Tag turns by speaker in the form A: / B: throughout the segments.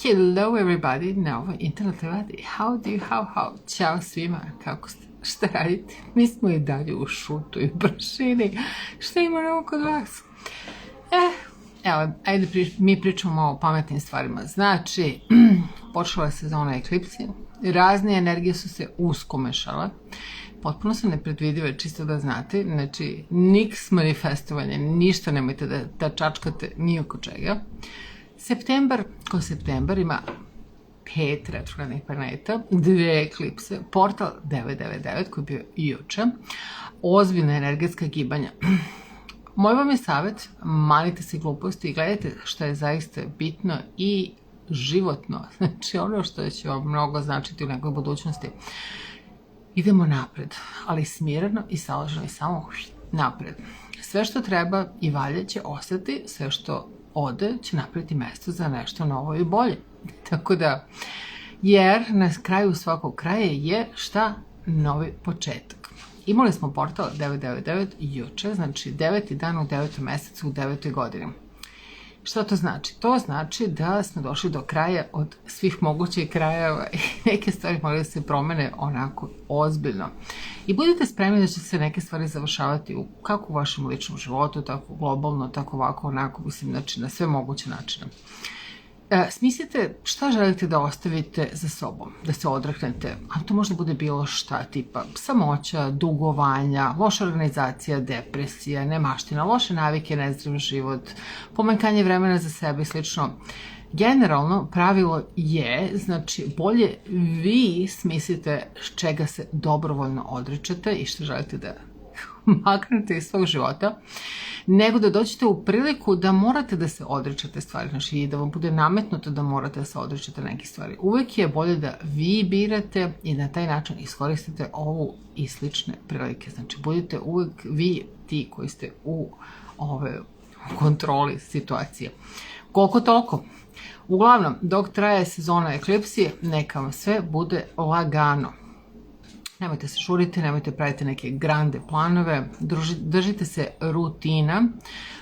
A: Hello everybody, na ovoj internet radi. How? Ćao svima, kako ste? Šta radite? Mi smo i dalje u šutu i prašini. Šta ima novo kod vas? Evo, ajde mi pričamo o pametnim stvarima. Znači, počela je sezona eklipsi, razne energije su se uskomešale, potpuno su nepredvidive, čisto da znate, znači, niks manifestovanje, ništa nemojte da čačkate ni oko čega. Septembar ima 5 retrogradnih planeta, 2 eklipse, portal 999 koji je bio juče, ozbiljna energetska gibanja. Moj vam je savjet, manite se gluposti i gledajte što je zaista bitno i životno, znači ono što će vam mnogo značiti u nekoj budućnosti. Idemo napred, ali smireno i salaženo i samo napred. Sve što treba i valje će ostati, sve što ode će napraviti mesto za nešto novo i bolje. Tako da, jer na kraju svakog kraja je šta? Novi početak. Imali smo portal 999 juče, znači 9. dan u 9. mesecu u 9. godini. Šta to znači? To znači da smo došli do kraja od svih mogućih krajeva i neke stvari moraju da se promene onako ozbiljno. I budite spremni da će se neke stvari završavati kako u vašem ličnom životu, tako globalno, tako ovako, onako, mislim, znači na sve moguće načine. Smislite šta želite da ostavite za sobom, da se odreknete, a to možda bude bilo šta, tipa samoća, dugovanja, loša organizacija, depresija, nemaština, loše navike, nezdrav život, pomanjkanje vremena za sebe i slično. Generalno, pravilo je, znači, bolje vi smislite čega se dobrovoljno odričete i što želite da maknete iz svog života, nego da dođete u priliku da morate da se odričete stvari, znači i da vam bude nametnuto da morate da se odričete neke stvari. Uvek je bolje da vi birate i na taj način iskoristite ovu i slične prilike. Znači, budete uvek vi ti koji ste u kontroli situacije. Koliko toliko. Uglavnom, dok traje sezona eklipsi, neka vam sve bude lagano. Nemojte se žuriti, nemojte praviti neke grande planove, držite se rutina,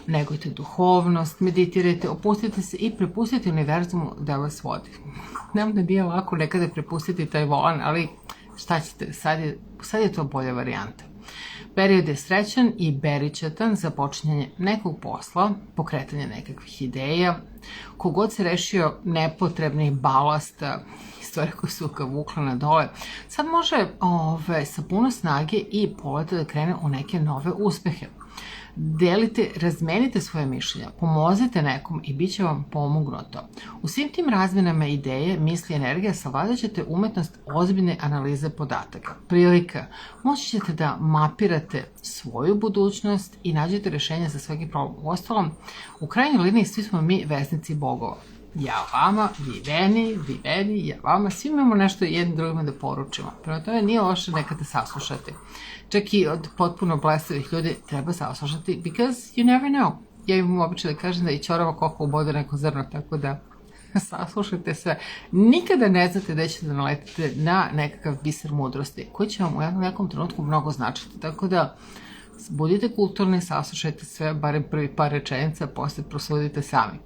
A: negujte duhovnost, meditirajte, opustite se i prepustite univerzumu da vas vodi. Znam da nije lako nekada prepustiti taj volan, ali šta ćete, sad je to bolja varijanta. Period je srećan i beričetan za počinjanje nekog posla, pokretanje nekakvih ideja, kogod se rešio nepotrebnih balasta, stvari koje su ga vukle na dole, sad može sa puno snage i poleta da krene u neke nove uspehe. Delite, razmenite svoje mišljenja, pomozite nekom i bit će vam pomognuto. U svim tim razmenama ideje, misli i energija savladat ćete umetnost ozbiljne analize podataka. Prilika, moći ćete da mapirate svoju budućnost i nađete rešenja za svaki problem. Uostalom, u krajnjoj liniji svi smo mi vesnici bogova. Ja vama, vi meni, ja vama, svi imamo nešto jednim drugima da poručimo. Prema tome nije loše nekada saslušati. Čak i od potpuno blesavih ljudi treba saslušati, because you never know. Ja imam običaj da kažem da i ćorava koka ubode neko zrno, tako da saslušajte sve. Nikada ne znate da ćete da naletite na nekakav biser mudrosti, koji će vam u nekom trenutku mnogo značiti. Tako da budite kulturni, saslušajte sve, barem prvi par rečenica, posle prosudite sami.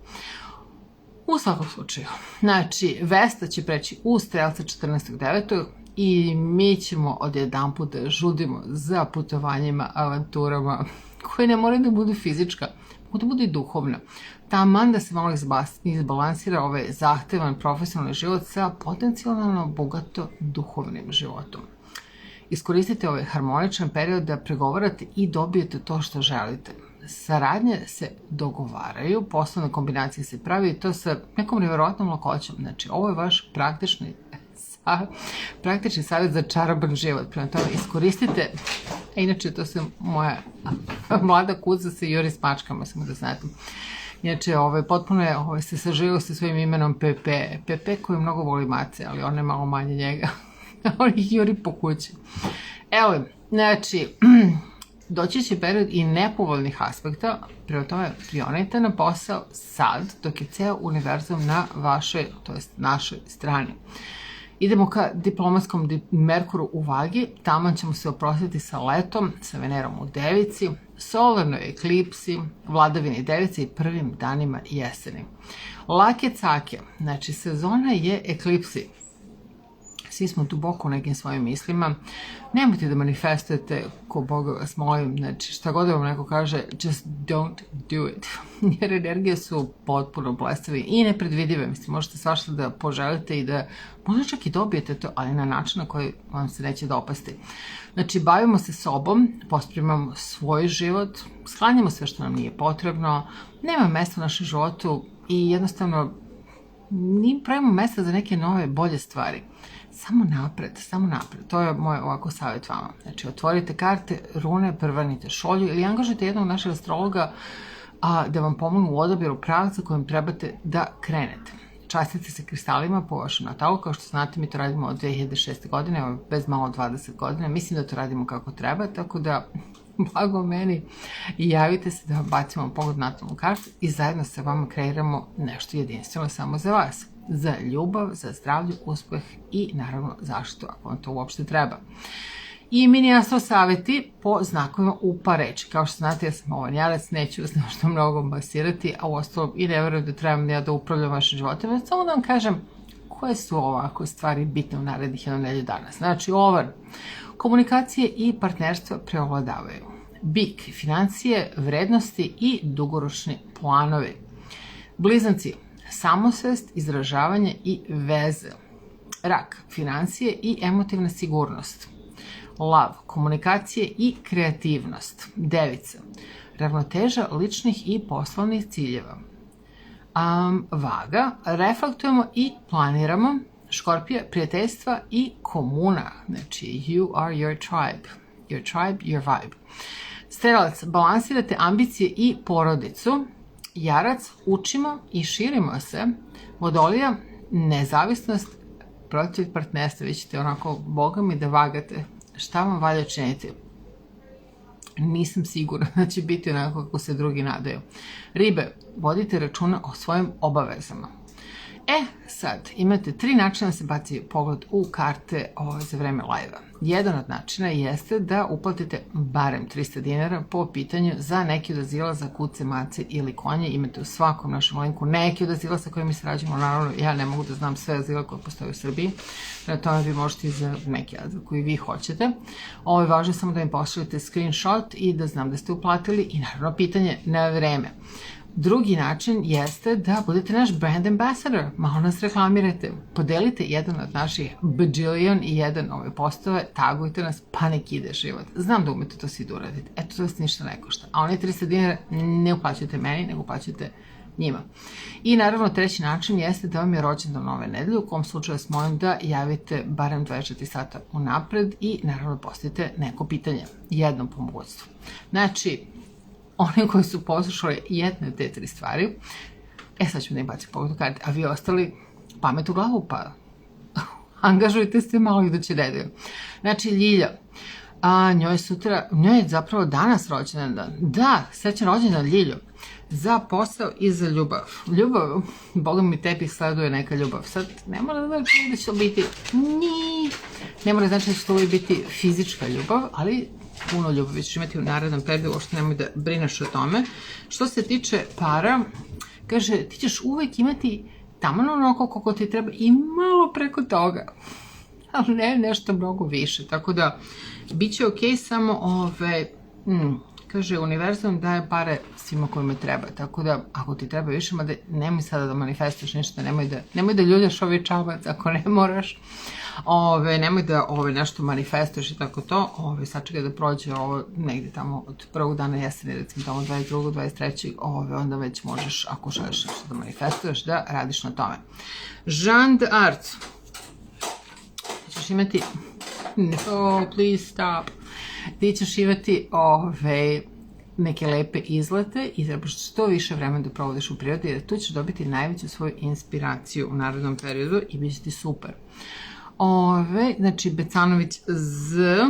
A: U svakom slučaju, znači, Vesta će preći u Strelca 14.9. i mi ćemo odjedanput da žudimo za putovanjima, avanturama, koje ne moraju da budu fizička, mogu da budu i duhovna. Taman da se malo izbalansira ovaj zahtevan profesionalni život sa potencijalno bogato duhovnim životom. Iskoristite ovaj harmoničan period da pregovarate i dobijete to što želite. Saradnje se dogovaraju, poslovne kombinacije se pravi i to sa nekom nevjerojatnom lakoćom. Znači, ovo je vaš praktični savjet za čaroban život. Prema tome, iskoristite, inače to se moja mlada kuza se juri s mačkama, samo da znate. Inače, potpuno je, se saživio sa svojim imenom Pepe. Pepe koji mnogo voli mace, ali on je malo manje njega. On ih juri po kući. Evo, znači, doći će period i nepovoljnih aspekta, prema tome prionajte na posao sad, dok je ceo univerzum na vašoj, to jest našoj strani. Idemo ka diplomatskom Merkuru u Vagi, tamo ćemo se oprostiti sa letom, sa Venerom u Devici, solarnoj eklipsi, vladavini Device i prvim danima jeseni. Lake cake, znači sezona je eklipsi. Svi smo duboko u nekim svojim mislima. Nemojte da manifestujete, ko Boga vas molim, znači šta god da vam neko kaže, just don't do it. Jer energije su potpuno blestavi i nepredvidive. Mislim, možete svašta da poželite i da možda čak i dobijete to, ali na način na koji vam se neće dopasti. Znači, bavimo se sobom, pospremamo svoj život, sklanjamo sve što nam nije potrebno, nema mesta u našem životu i jednostavno pravimo mesta za neke nove, bolje stvari. Samo napred. To je moj ovako savjet vama. Znači, otvorite karte, rune, prvanite šolju ili angažujte jednog našeg astrologa da vam pomogu u odabiru pravca kojim trebate da krenete. Častite se kristalima po vašem natalu, kao što znate mi to radimo od 2006. godine, bez malo 20 godina, mislim da to radimo kako treba, tako da blago meni i javite se da vam bacimo pogled na natalnu kartu i zajedno sa vama kreiramo nešto jedinstveno samo za vas. Za ljubav, za zdravlje, uspeh i naravno zaštitu ako vam to uopšte treba. I mini astro savjeti po znakovima UPA reči. Kao što znate, ja sam ovanjarac, neću vas nešto mnogo masirati, a u ostalom i ne verujem da trebam ja da upravljam vašim životima, samo da vam kažem koje su ovako stvari bitne u narednih jednu nedelju dana. Znači, Ovan, komunikacije i partnerstva preovladavaju. Bik, financije, vrednosti i dugoročni planovi. Blizanci, samosvest, izražavanje i veze. Rak, financije i emotivna sigurnost. Lav, komunikacije i kreativnost. Devica, ravnoteža ličnih i poslovnih ciljeva. Vaga, reflektujemo i planiramo. Škorpija, prijateljstva i komuna. Znači, you are your tribe. Your tribe, your vibe. Strelac, balansirate ambicije i porodicu. Jarac, učimo i širimo se. Vodolija, nezavisnost protiv partnerstva. Vi ćete onako, Boga mi, da vagate šta vam valja činiti. Nisam sigurna da će biti onako kako se drugi nadaju. Ribe, vodite računa o svojim obavezama. Sad, imate 3 načina da se baci pogled u karte za vreme live-a. Jedan od načina jeste da uplatite barem 300 dinara po pitanju za neki od azila za kuce, mace ili konje. Imate u svakom našem linku neki od azila sa kojima se rađamo. Naravno, ja ne mogu da znam sve azila koje postoje u Srbiji. Na tome vi možete i za neki azil koji vi hoćete. Ovo je važno samo da im pošaljete screenshot i da znam da ste uplatili i naravno pitanje na vreme. Drugi način jeste da budete naš brand ambassador, malo nas reklamirate, podelite jedan od naših bajillion i jedan ove postove, tagujte nas, pa nek ide život. Znam da umete to svi da uradite, eto to vas ništa ne košta, a oni 300 dinara ne uplaćujete meni, nego uplaćujete njima. I naravno treći način jeste da vam je rođendan ove nedelje, u kom slučaju vas molim da javite barem 24 sata unapred i naravno postavite neko pitanje, jednom po mogućstvu. Znači, oni koji su poslušali jedne od te 3 stvari, sad ćemo da im baciti pogled u karte, a vi ostali pamet u glavu, pa angažujte se malo iduće nedelje. Znači, Ljilja, njoj je zapravo danas rođendan dan. Da, srećan rođendan Ljilju. Za posao i za ljubav. Ljubav, Boga mi tebi sleduje neka ljubav. Sad, ne mora da znači da će to biti ne mora znači da će to biti fizička ljubav, ali puno ljubavi ćeš imati u narednom periodu, uopšte nemoj da brineš o tome. Što se tiče para, kaže, ti ćeš uvek imati taman onako kako ti treba i malo preko toga, ali ne nešto mnogo više, tako da bit će okej, samo kaže, univerzum daje pare svima kojima treba, tako da ako ti treba više, mada nemoj sada da manifestuješ ništa, nemoj da ljuljaš ovaj čabac ako ne moraš, nemoj da nešto manifestuješ i tako to, sačekaj da prođe ovo negdje tamo od prvog dana jeseni, recimo tamo 22. 23. Onda već možeš, ako želiš nešto da manifestuješ, da radiš na tome. Jeanne d'Arc, ćeš imati, no, please stop, ti ćeš imati neke lepe izlete i trebaš što više vremena da provodiš u prirodi, jer tu ćeš dobiti najveću svoju inspiraciju u narednom periodu i bit će ti super. Znači, Becanović Z,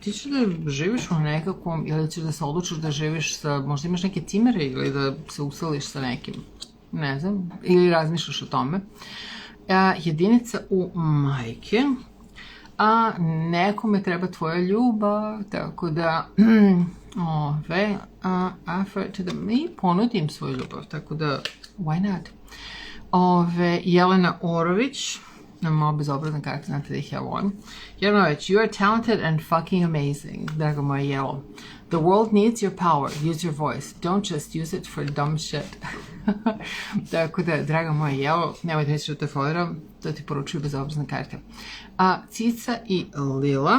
A: ti ćeš da živiš u nekakvom, ili ćeš da se odlučiš da živiš sa, možda imaš neke cimere ili da se useliš sa nekim, ne znam, ili razmišljaš o tome. Jedinica u majke. A nekome treba tvoja ljubav, tako da mi ponudim svoju ljubav, tako da why not? Jelena Orović, malo bezobrazna karta, znate da ih ja volim. Jelena Orović, you are talented and fucking amazing, draga moja Jelo. The world needs your power, use your voice, don't just use it for dumb shit. Tako da, draga moja Jelo, nemojte reći da te foliram, to ti poručuju bezobrazne karte. Cica i Lila.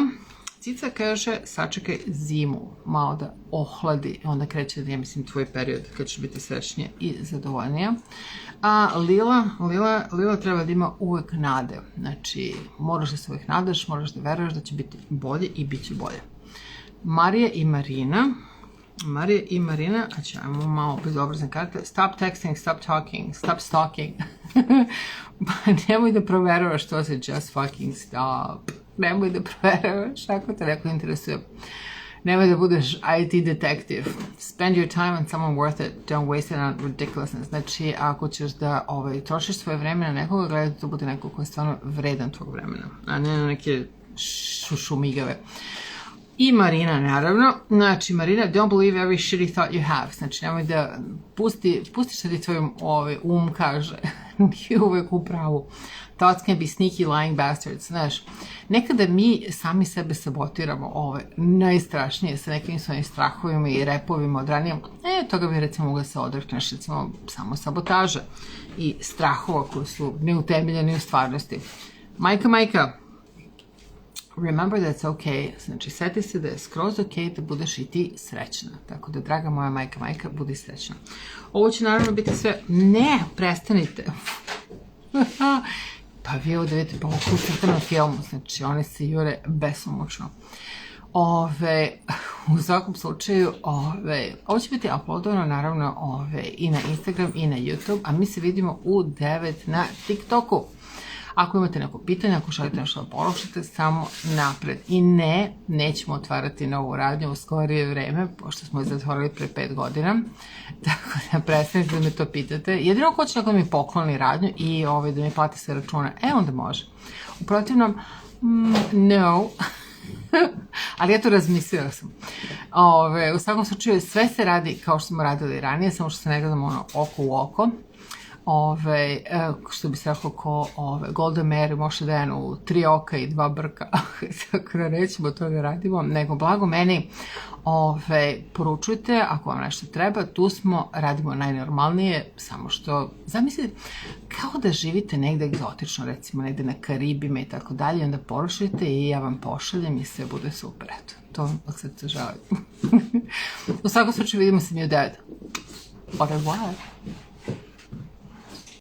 A: Cica kaže, sačekaj zimu, malo da ohladi, onda kreće da je, mislim, tvoj period kad ćeš biti srećnija i zadovoljnija. A Lila treba da ima uvek nade, znači moraš da se uvek nadaš, moraš da veruješ da će biti bolje i bit će bolje. Marija i Marina, a ćemo malo bezobrazne karte. Stop texting, stop talking, stop stalking. Nemoj da proveravaš to se, just fucking stop. Nemoj da proveravaš, ako te neko interesuje. Nemoj da budeš IT detective. Spend your time on someone worth it. Don't waste it on ridiculousness. Znači, ako ćeš da trošiš svoje vreme na nekoga, gledaj da to bude neko ko je stvarno vredan tvog vremena, a ne na neke šumigave. I Marina, naravno. Znači, Marina, don't believe every shitty thought you have. Znači, nemoj da pustiš da ti tvoj kaže. Nije uvek u pravu. Thoughts can be sneaky, lying bastards. Znaš, nekada mi sami sebe sabotiramo najstrašnije sa nekim svojim strahovima i repovima od ranije. Toga bi recimo mogla se odrekneš, recimo samo sabotaža i strahova koji su neutemeljeni u stvarnosti. Majka, remember that it's okay, znači seti se da je skroz ok da budeš i ti srećna. Tako da, draga moja majka, budi srećna. Ovo će naravno biti sve... Ne, prestanite. Pa vi ovo da vidite, pa ovo u crtanom filmu, znači one se jure besomučno. U svakom slučaju, ovo će biti uploadovano naravno i na Instagram i na YouTube, a mi se vidimo u 9 na TikToku. Ako imate neko pitanje, ako želite nešto da poručite, samo napred. I nećemo otvarati novu radnju u skorije vreme, pošto smo je zatvorili pre 5 godina. Tako da prestanite da me to pitate. Jedino ko će neko da mi pokloni radnju i da mi plati sve račune, onda može. U protivnom, no. Ali eto, razmislila sam. U svakom slučaju, sve se radi kao što smo radili ranije, samo što se ne gledamo oko u oko. Što bi se rekao ko Golda Meir može da je u 3 oka i 2 brka, tako da nećemo to da radimo, nego blago meni poručujte ako vam nešto treba, tu smo, radimo najnormalnije, samo što zamislite kao da živite negde egzotično, recimo negde na Karibima i tako dalje, onda poručujte i ja vam pošaljem i sve bude super, eto, to vam od srca želim. U svakom slučaju vidimo se mi u 9. Au revoir.